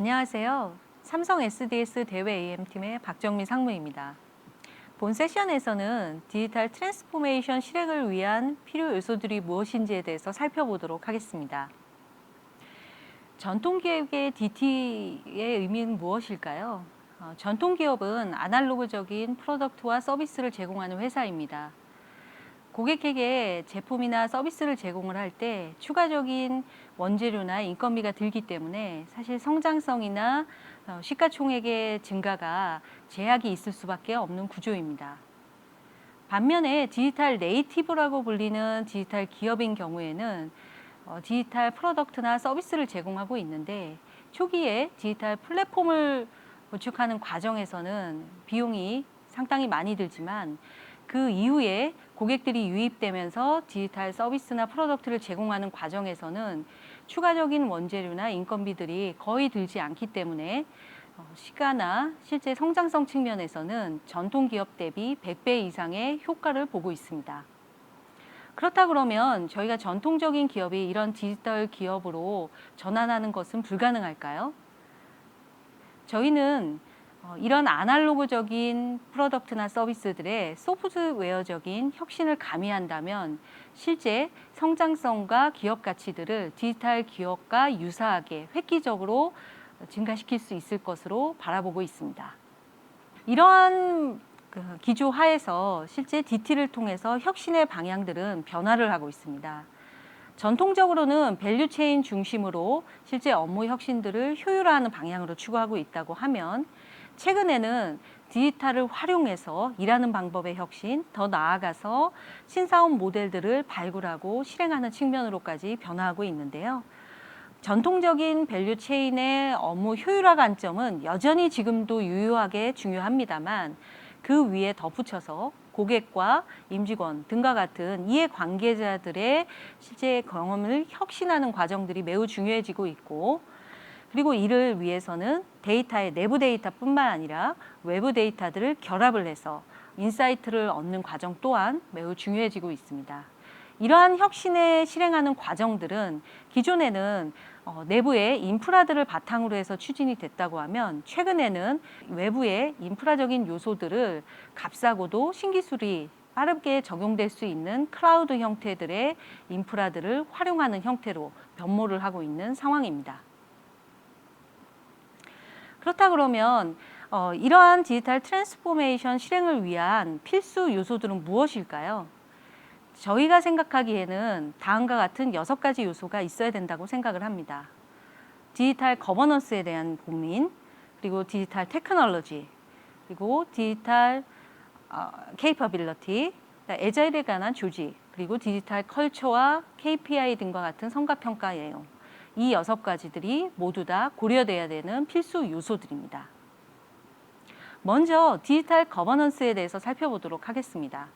안녕하세요. 삼성 SDS 대외 AM팀의 박정미 상무입니다. 본 세션에서는 디지털 트랜스포메이션 실행을 위한 필요 요소들이 무엇인지에 대해서 살펴보도록 하겠습니다. 전통기업의 DT의 의미는 무엇일까요? 전통기업은 아날로그적인 프로덕트와 서비스를 제공하는 회사입니다. 고객에게 제품이나 서비스를 제공을 할 때 추가적인 원재료나 인건비가 들기 때문에 사실 성장성이나 시가총액의 증가가 제약이 있을 수밖에 없는 구조입니다. 반면에 디지털 네이티브라고 불리는 디지털 기업인 경우에는 디지털 프로덕트나 서비스를 제공하고 있는데 초기에 디지털 플랫폼을 구축하는 과정에서는 비용이 상당히 많이 들지만 그 이후에 고객들이 유입되면서 디지털 서비스나 프로덕트를 제공하는 과정에서는 추가적인 원재료나 인건비들이 거의 들지 않기 때문에 시가나 실제 성장성 측면에서는 전통 기업 대비 100배 이상의 효과를 보고 있습니다. 그렇다 그러면 저희가 전통적인 기업이 이런 디지털 기업으로 전환하는 것은 불가능할까요? 저희는 이런 아날로그적인 프로덕트나 서비스들의 소프트웨어적인 혁신을 가미한다면 실제 성장성과 기업 가치들을 디지털 기업과 유사하게 획기적으로 증가시킬 수 있을 것으로 바라보고 있습니다. 이러한 기조 하에서 실제 DT를 통해서 혁신의 방향들은 변화를 하고 있습니다. 전통적으로는 밸류체인 중심으로 실제 업무 혁신들을 효율화하는 방향으로 추구하고 있다고 하면 최근에는 디지털을 활용해서 일하는 방법의 혁신, 더 나아가서 신사업 모델들을 발굴하고 실행하는 측면으로까지 변화하고 있는데요. 전통적인 밸류체인의 업무 효율화 관점은 여전히 지금도 유효하게 중요합니다만 그 위에 덧붙여서 고객과 임직원 등과 같은 이해 관계자들의 실제 경험을 혁신하는 과정들이 매우 중요해지고 있고 그리고 이를 위해서는 데이터의 내부 데이터뿐만 아니라 외부 데이터들을 결합을 해서 인사이트를 얻는 과정 또한 매우 중요해지고 있습니다. 이러한 혁신을 실행하는 과정들은 기존에는 내부의 인프라들을 바탕으로 해서 추진이 됐다고 하면 최근에는 외부의 인프라적인 요소들을 값싸고도 신기술이 빠르게 적용될 수 있는 클라우드 형태들의 인프라들을 활용하는 형태로 변모를 하고 있는 상황입니다. 그렇다 그러면 이러한 디지털 트랜스포메이션 실행을 위한 필수 요소들은 무엇일까요? 저희가 생각하기에는 다음과 같은 6가지 요소가 있어야 된다고 생각을 합니다. 디지털 거버넌스에 대한 고민, 그리고 디지털 테크놀로지, 그리고 디지털 케이퍼빌리티, 애자일에 관한 조직, 그리고 디지털 컬처와 KPI 등과 같은 성과평가 내용. 이 6가지들이 모두 다 고려돼야 되는 필수 요소들입니다. 먼저 디지털 거버넌스에 대해서 살펴보도록 하겠습니다.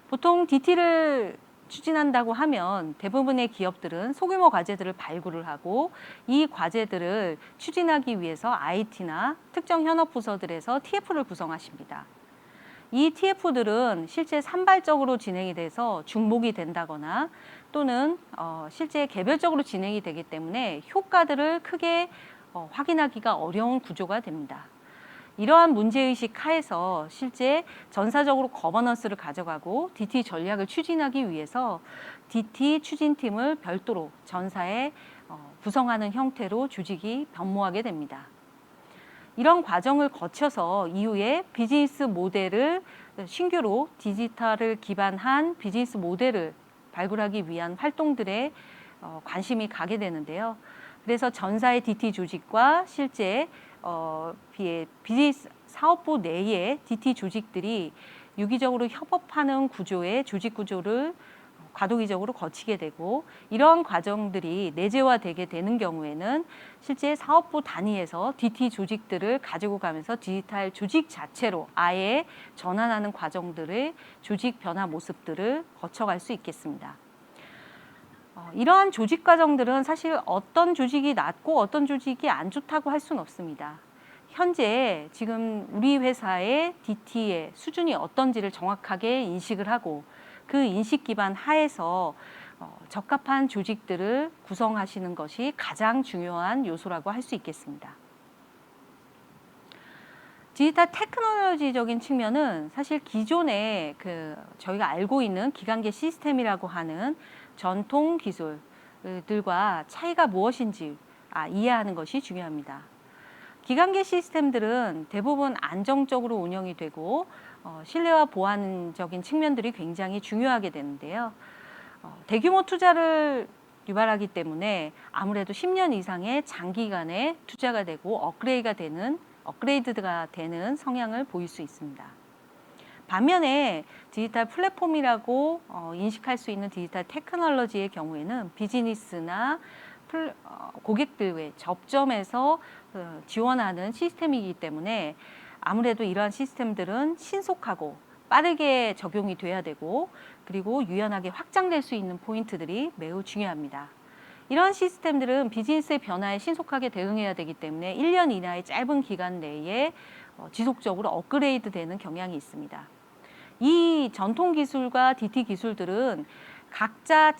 보통 DT를 추진한다고 하면 대부분의 기업들은 소규모 과제들을 발굴을 하고 이 과제들을 추진하기 위해서 IT나 특정 현업 부서들에서 TF를 구성하십니다. 이 TF들은 실제 산발적으로 진행이 돼서 중복이 된다거나 또는 실제 개별적으로 진행이 되기 때문에 효과들을 크게 확인하기가 어려운 구조가 됩니다. 이러한 문제의식 하에서 실제 전사적으로 거버넌스를 가져가고 DT 전략을 추진하기 위해서 DT 추진팀을 별도로 전사에 구성하는 형태로 조직이 변모하게 됩니다. 이런 과정을 거쳐서 이후에 비즈니스 모델을 신규로 디지털을 기반한 비즈니스 모델을 발굴하기 위한 활동들에 관심이 가게 되는데요. 그래서 전사의 DT 조직과 실제 비즈니스 사업부 내의 DT 조직들이 유기적으로 협업하는 구조의 조직 구조를 과도기적으로 거치게 되고 이러한 과정들이 내재화되게 되는 경우에는 실제 사업부 단위에서 DT 조직들을 가지고 가면서 디지털 조직 자체로 아예 전환하는 과정들의 조직 변화 모습들을 거쳐갈 수 있겠습니다. 이러한 조직 과정들은 사실 어떤 조직이 낫고 어떤 조직이 안 좋다고 할 수는 없습니다. 현재 지금 우리 회사의 DT의 수준이 어떤지를 정확하게 인식을 하고 그 인식 기반 하에서 적합한 조직들을 구성하시는 것이 가장 중요한 요소라고 할 수 있겠습니다. 디지털 테크놀로지적인 측면은 사실 기존에 저희가 알고 있는 기관계 시스템이라고 하는 전통 기술들과 차이가 무엇인지 이해하는 것이 중요합니다. 기관계 시스템들은 대부분 안정적으로 운영이 되고 신뢰와 보안적인 측면들이 굉장히 중요하게 되는데요. 대규모 투자를 유발하기 때문에 아무래도 10년 이상의 장기간의 투자가 되고 업그레이드가 되는 성향을 보일 수 있습니다. 반면에 디지털 플랫폼이라고 인식할 수 있는 디지털 테크놀로지의 경우에는 비즈니스나 고객들의 접점에서 지원하는 시스템이기 때문에 아무래도 이러한 시스템들은 신속하고 빠르게 적용이 돼야 되고 그리고 유연하게 확장될 수 있는 포인트들이 매우 중요합니다. 이런 시스템들은 비즈니스의 변화에 신속하게 대응해야 되기 때문에 1년 이내의 짧은 기간 내에 지속적으로 업그레이드 되는 경향이 있습니다. 이 전통 기술과 DT 기술들은 각자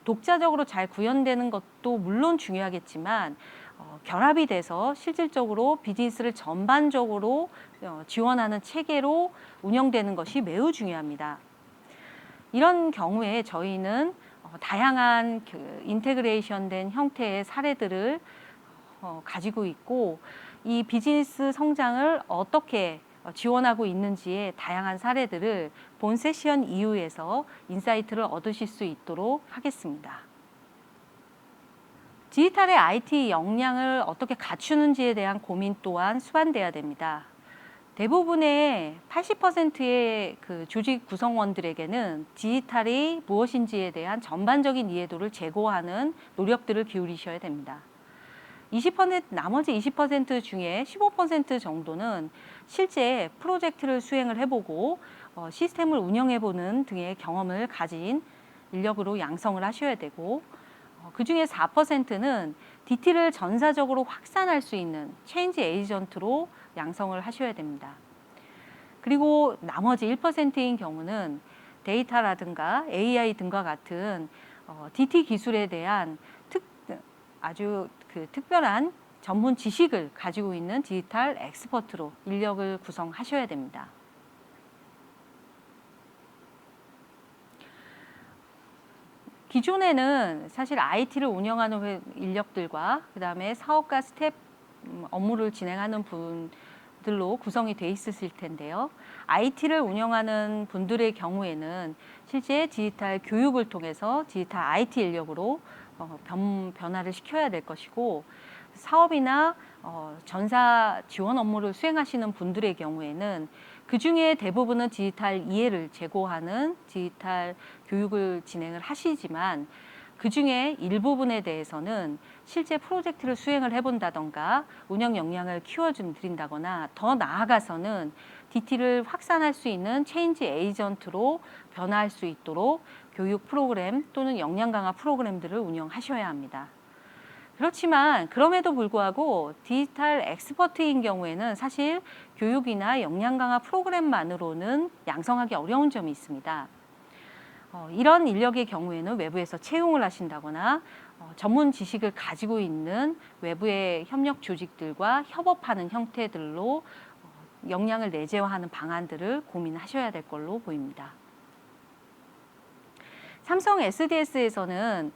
독자적으로 잘 구현되는 것도 물론 중요하겠지만 결합이 돼서 실질적으로 비즈니스를 전반적으로 지원하는 체계로 운영되는 것이 매우 중요합니다. 이런 경우에 저희는 다양한 인테그레이션된 형태의 사례들을 가지고 있고 이 비즈니스 성장을 어떻게 지원하고 있는지의 다양한 사례들을 본 세션 이후에서 인사이트를 얻으실 수 있도록 하겠습니다. 디지털의 IT 역량을 어떻게 갖추는지에 대한 고민 또한 수반돼야 됩니다. 대부분의 80%의 조직 구성원들에게는 디지털이 무엇인지에 대한 전반적인 이해도를 제고하는 노력들을 기울이셔야 됩니다. 나머지 20% 중에 15% 정도는 실제 프로젝트를 수행을 해보고 시스템을 운영해보는 등의 경험을 가진 인력으로 양성을 하셔야 되고 그 중에 4%는 DT를 전사적으로 확산할 수 있는 체인지 에이전트로 양성을 하셔야 됩니다. 그리고 나머지 1%인 경우는 데이터라든가 AI 등과 같은 DT 기술에 대한 아주 특별한 전문 지식을 가지고 있는 디지털 엑스퍼트로 인력을 구성하셔야 됩니다. 기존에는 사실 IT를 운영하는 인력들과 그다음에 사업가 스텝 업무를 진행하는 분들로 구성이 돼 있으실 텐데요. IT를 운영하는 분들의 경우에는 실제 디지털 교육을 통해서 디지털 IT 인력으로 변화를 시켜야 될 것이고 사업이나 전사 지원 업무를 수행하시는 분들의 경우에는 그 중에 대부분은 디지털 이해를 제고하는 디지털 교육을 진행을 하시지만 그 중에 일부분에 대해서는 실제 프로젝트를 수행을 해본다던가 운영 역량을 키워드린다거나 더 나아가서는 DT를 확산할 수 있는 체인지 에이전트로 변화할 수 있도록 교육 프로그램 또는 역량 강화 프로그램들을 운영하셔야 합니다. 그렇지만 그럼에도 불구하고 디지털 엑스퍼트인 경우에는 사실 교육이나 역량 강화 프로그램만으로는 양성하기 어려운 점이 있습니다. 이런 인력의 경우에는 외부에서 채용을 하신다거나 전문 지식을 가지고 있는 외부의 협력 조직들과 협업하는 형태들로 역량을 내재화하는 방안들을 고민하셔야 될 걸로 보입니다. 삼성 SDS에서는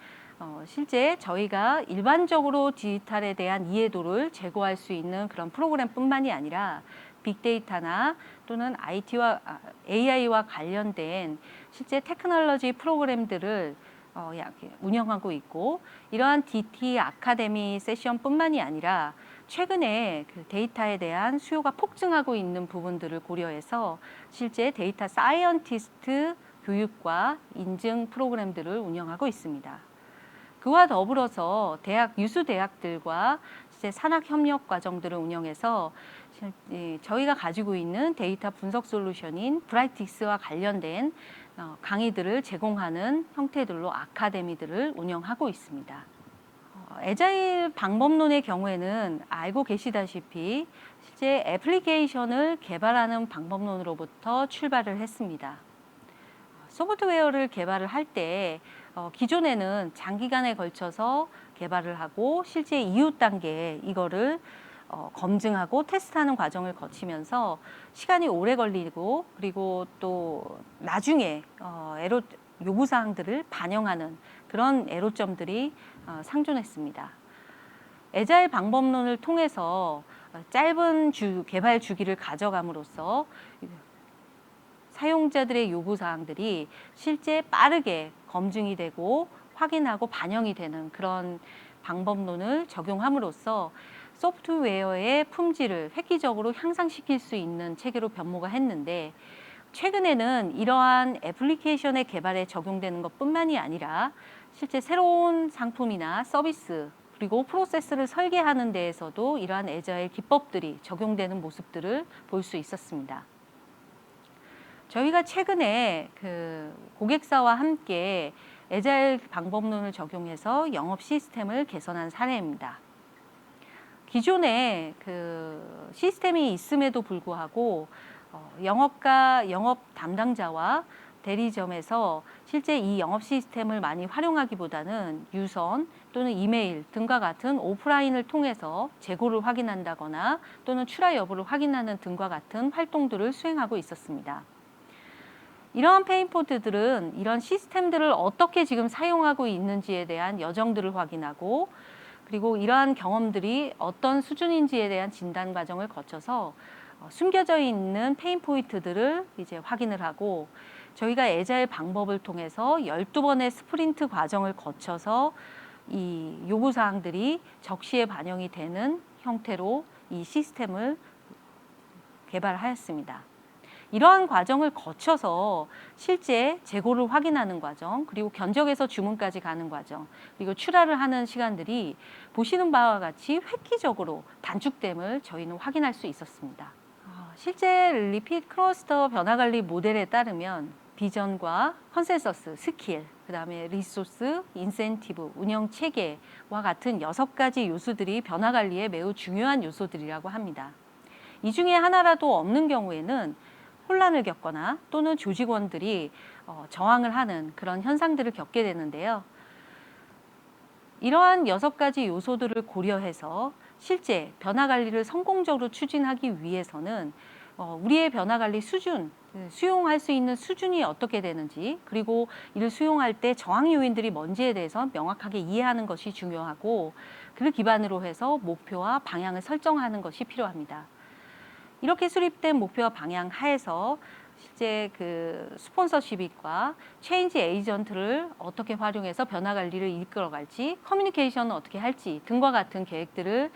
실제 저희가 일반적으로 디지털에 대한 이해도를 제고할 수 있는 그런 프로그램뿐만이 아니라 빅데이터나 또는 AI와 관련된 실제 테크놀로지 프로그램들을 운영하고 있고 이러한 DT 아카데미 세션뿐만이 아니라 최근에 데이터에 대한 수요가 폭증하고 있는 부분들을 고려해서 실제 데이터 사이언티스트 교육과 인증 프로그램들을 운영하고 있습니다. 그와 더불어서 유수 대학들과 산학 협력 과정들을 운영해서 저희가 가지고 있는 데이터 분석 솔루션인 브라이틱스와 관련된 강의들을 제공하는 형태들로 아카데미들을 운영하고 있습니다. 애자일 방법론의 경우에는 알고 계시다시피 실제 애플리케이션을 개발하는 방법론으로부터 출발을 했습니다. 소프트웨어를 개발을 할 때 기존에는 장기간에 걸쳐서 개발을 하고 실제 이후 단계에 이거를 검증하고 테스트하는 과정을 거치면서 시간이 오래 걸리고 그리고 또 나중에 요구사항들을 반영하는 그런 애로점들이 상존했습니다. 애자일 방법론을 통해서 짧은 개발 주기를 가져감으로써 사용자들의 요구사항들이 실제 빠르게 검증이 되고 확인하고 반영이 되는 그런 방법론을 적용함으로써 소프트웨어의 품질을 획기적으로 향상시킬 수 있는 체계로 변모가 했는데, 최근에는 이러한 애플리케이션의 개발에 적용되는 것뿐만이 아니라 실제 새로운 상품이나 서비스 그리고 프로세스를 설계하는 데에서도 이러한 애자일 기법들이 적용되는 모습들을 볼 수 있었습니다. 저희가 최근에 고객사와 함께 애자일 방법론을 적용해서 영업 시스템을 개선한 사례입니다. 기존에 시스템이 있음에도 불구하고 영업 담당자와 대리점에서 실제 이 영업 시스템을 많이 활용하기보다는 유선 또는 이메일 등과 같은 오프라인을 통해서 재고를 확인한다거나 또는 출하 여부를 확인하는 등과 같은 활동들을 수행하고 있었습니다. 이러한 페인포인트들은 이런 시스템들을 어떻게 지금 사용하고 있는지에 대한 여정들을 확인하고, 그리고 이러한 경험들이 어떤 수준인지에 대한 진단 과정을 거쳐서 숨겨져 있는 페인포인트들을 이제 확인을 하고, 저희가 애자일 방법을 통해서 12번의 스프린트 과정을 거쳐서 이 요구사항들이 적시에 반영이 되는 형태로 이 시스템을 개발하였습니다. 이러한 과정을 거쳐서 실제 재고를 확인하는 과정, 그리고 견적에서 주문까지 가는 과정, 그리고 출하를 하는 시간들이 보시는 바와 같이 획기적으로 단축됨을 저희는 확인할 수 있었습니다. 실제 리핏 클러스터 변화관리 모델에 따르면 비전과 컨센서스, 스킬, 그 다음에 리소스, 인센티브, 운영 체계와 같은 6가지 요소들이 변화관리에 매우 중요한 요소들이라고 합니다. 이 중에 하나라도 없는 경우에는 혼란을 겪거나 또는 조직원들이 저항을 하는 그런 현상들을 겪게 되는데요. 이러한 6가지 요소들을 고려해서 실제 변화관리를 성공적으로 추진하기 위해서는 우리의 변화관리 수준, 수용할 수 있는 수준이 어떻게 되는지, 그리고 이를 수용할 때 저항 요인들이 뭔지에 대해서 명확하게 이해하는 것이 중요하고, 그를 기반으로 해서 목표와 방향을 설정하는 것이 필요합니다. 이렇게 수립된 목표와 방향 하에서 실제 스폰서십과 체인지 에이전트를 어떻게 활용해서 변화 관리를 이끌어갈지, 커뮤니케이션은 어떻게 할지 등과 같은 계획들을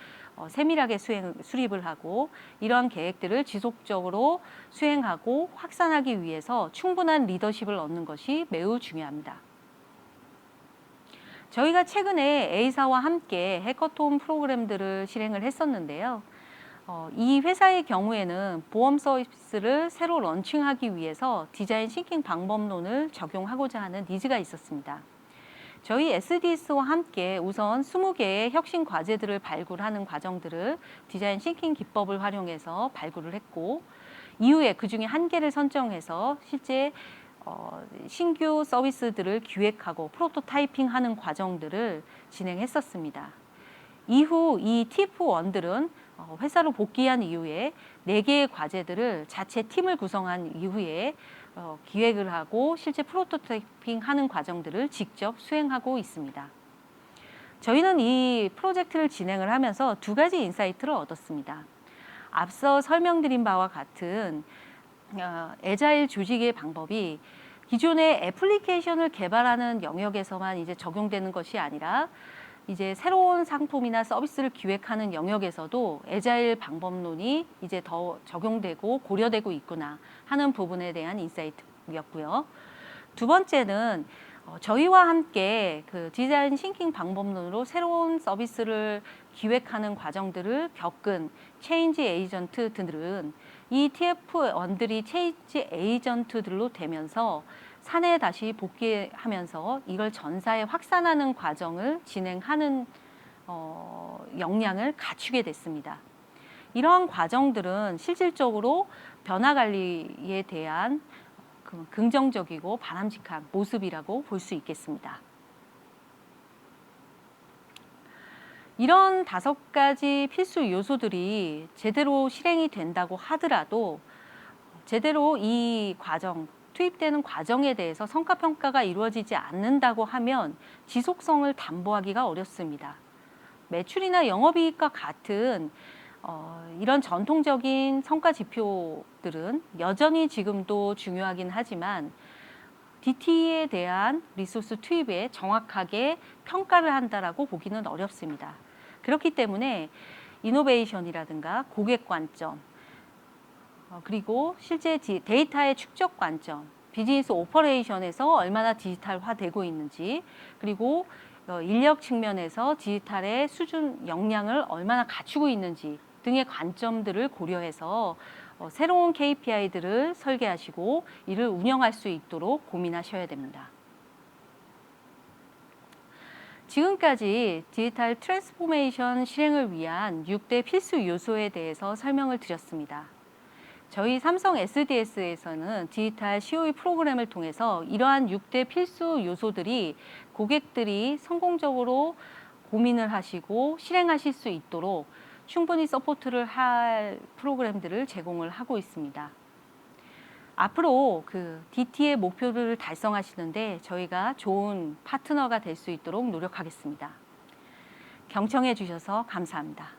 세밀하게 수립을 하고, 이러한 계획들을 지속적으로 수행하고 확산하기 위해서 충분한 리더십을 얻는 것이 매우 중요합니다. 저희가 최근에 A사와 함께 해커톤 프로그램들을 실행을 했었는데요. 이 회사의 경우에는 보험 서비스를 새로 런칭하기 위해서 디자인 싱킹 방법론을 적용하고자 하는 니즈가 있었습니다. 저희 SDS와 함께 우선 20개의 혁신 과제들을 발굴하는 과정들을 디자인 싱킹 기법을 활용해서 발굴을 했고, 이후에 그중에 1개를 선정해서 실제 신규 서비스들을 기획하고 프로토타이핑하는 과정들을 진행했었습니다. 이후 이 TF1들은 회사로 복귀한 이후에 4개의 과제들을 자체 팀을 구성한 이후에 기획을 하고 실제 프로토타이핑하는 과정들을 직접 수행하고 있습니다. 저희는 이 프로젝트를 진행을 하면서 2가지 인사이트를 얻었습니다. 앞서 설명드린 바와 같은 애자일 조직의 방법이 기존의 애플리케이션을 개발하는 영역에서만 이제 적용되는 것이 아니라 이제 새로운 상품이나 서비스를 기획하는 영역에서도 애자일 방법론이 이제 더 적용되고 고려되고 있구나 하는 부분에 대한 인사이트였고요. 2번째는 저희와 함께 디자인 싱킹 방법론으로 새로운 서비스를 기획하는 과정들을 겪은 체인지 에이전트들은 이 TF1들이 체인지 에이전트들로 되면서 사내에 다시 복귀하면서 이걸 전사에 확산하는 과정을 진행하는 역량을 갖추게 됐습니다. 이러한 과정들은 실질적으로 변화 관리에 대한 긍정적이고 바람직한 모습이라고 볼 수 있겠습니다. 이런 5가지 필수 요소들이 제대로 실행이 된다고 하더라도 제대로 이 과정, 투입되는 과정에 대해서 성과 평가가 이루어지지 않는다고 하면 지속성을 담보하기가 어렵습니다. 매출이나 영업이익과 같은 이런 전통적인 성과 지표들은 여전히 지금도 중요하긴 하지만 DT에 대한 리소스 투입에 정확하게 평가를 한다라고 보기는 어렵습니다. 그렇기 때문에 이노베이션이라든가 고객 관점, 그리고 실제 데이터의 축적 관점, 비즈니스 오퍼레이션에서 얼마나 디지털화되고 있는지, 그리고 인력 측면에서 디지털의 수준, 역량을 얼마나 갖추고 있는지 등의 관점들을 고려해서 새로운 KPI들을 설계하시고 이를 운영할 수 있도록 고민하셔야 됩니다. 지금까지 디지털 트랜스포메이션 실행을 위한 6대 필수 요소에 대해서 설명을 드렸습니다. 저희 삼성 SDS에서는 디지털 COE 프로그램을 통해서 이러한 6대 필수 요소들이 고객들이 성공적으로 고민을 하시고 실행하실 수 있도록 충분히 서포트를 할 프로그램들을 제공을 하고 있습니다. 앞으로 DT의 목표를 달성하시는데 저희가 좋은 파트너가 될 수 있도록 노력하겠습니다. 경청해 주셔서 감사합니다.